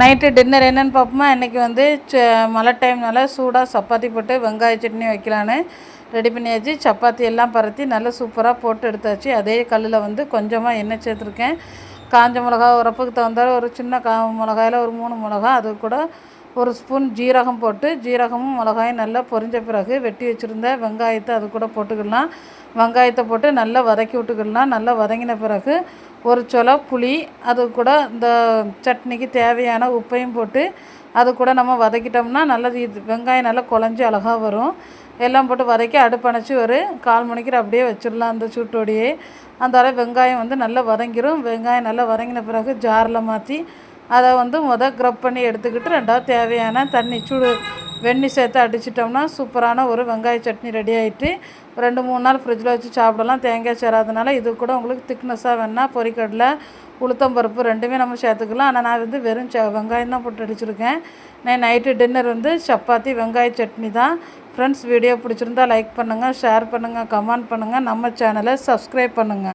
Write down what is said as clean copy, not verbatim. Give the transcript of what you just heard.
Night dinner என்னென்னு பார்ப்போமா. இன்றைக்கி வந்து மழை டைம்னால சூடாக சப்பாத்தி போட்டு வெங்காய சட்னி வைக்கலான்னு ரெடி பண்ணியாச்சு. சப்பாத்தி எல்லாம் பரத்தி நல்லா சூப்பராக போட்டு எடுத்தாச்சு. அதே கல்லில் வந்து கொஞ்சமாக எண்ணெய் சேர்த்துருக்கேன். காஞ்ச மிளகா உரப்புக்கு தகுந்தால ஒரு சின்ன மிளகாயில் ஒரு 3 மிளகா, அது கூட ஒரு ஸ்பூன் ஜீரகம் போட்டு, ஜீரகமும் மிளகாயும் நல்லா பொரிஞ்ச பிறகு வெட்டி வச்சுருந்த வெங்காயத்தை அது கூட போட்டுக்கலாம். வெங்காயத்தை போட்டு நல்லா வதக்கி விட்டுக்கலாம். நல்லா வதங்கின பிறகு ஒரு சொலை புளி, அது கூட இந்த சட்னிக்கு தேவையான உப்பையும் போட்டு அது கூட நம்ம வதக்கிட்டோம்னா நல்லது. வெங்காயம் நல்லா குழஞ்சி அழகாக வரும். எல்லாம் போட்டு வதக்கி அடுப்பு அணைச்சி ஒரு 1/4 மணிக்கு அப்படியே வச்சிடலாம். அந்த சூட்டோடையே அந்த வெங்காயம் வந்து நல்லா வதங்கிடும். வெங்காயம் நல்லா வதங்கின பிறகு ஜாரில் மாற்றி அதை வந்து க்ரப் பண்ணி எடுத்துக்கிட்டு, ரெண்டாவது தேவையான தண்ணி வெந்நீர் சேர்த்து அடிச்சிட்டோம்னா சூப்பரான ஒரு வெங்காய சட்னி ரெடி ஆகிட்டு 2-3 நாள் ஃப்ரிட்ஜில் வச்சு சாப்பிடலாம். தேங்காய் சேராதனால இது கூட உங்களுக்கு திக்னஸாக வேணால் பொரிக்கடலை, உளுத்தம்பருப்பு ரெண்டுமே நம்ம சேர்த்துக்கலாம். ஆனால் நான் வந்து வெறும் வெங்காயம் தான் போட்டு அடிச்சிருக்கேன். நான் நைட்டு டின்னர் வந்து சப்பாத்தி வெங்காய சட்னி தான். ஃப்ரெண்ட்ஸ், வீடியோ பிடிச்சிருந்தா லைக் பண்ணுங்கள், ஷேர் பண்ணுங்கள், கமெண்ட் பண்ணுங்கள். நம்ம சேனலை சப்ஸ்கிரைப் பண்ணுங்கள்.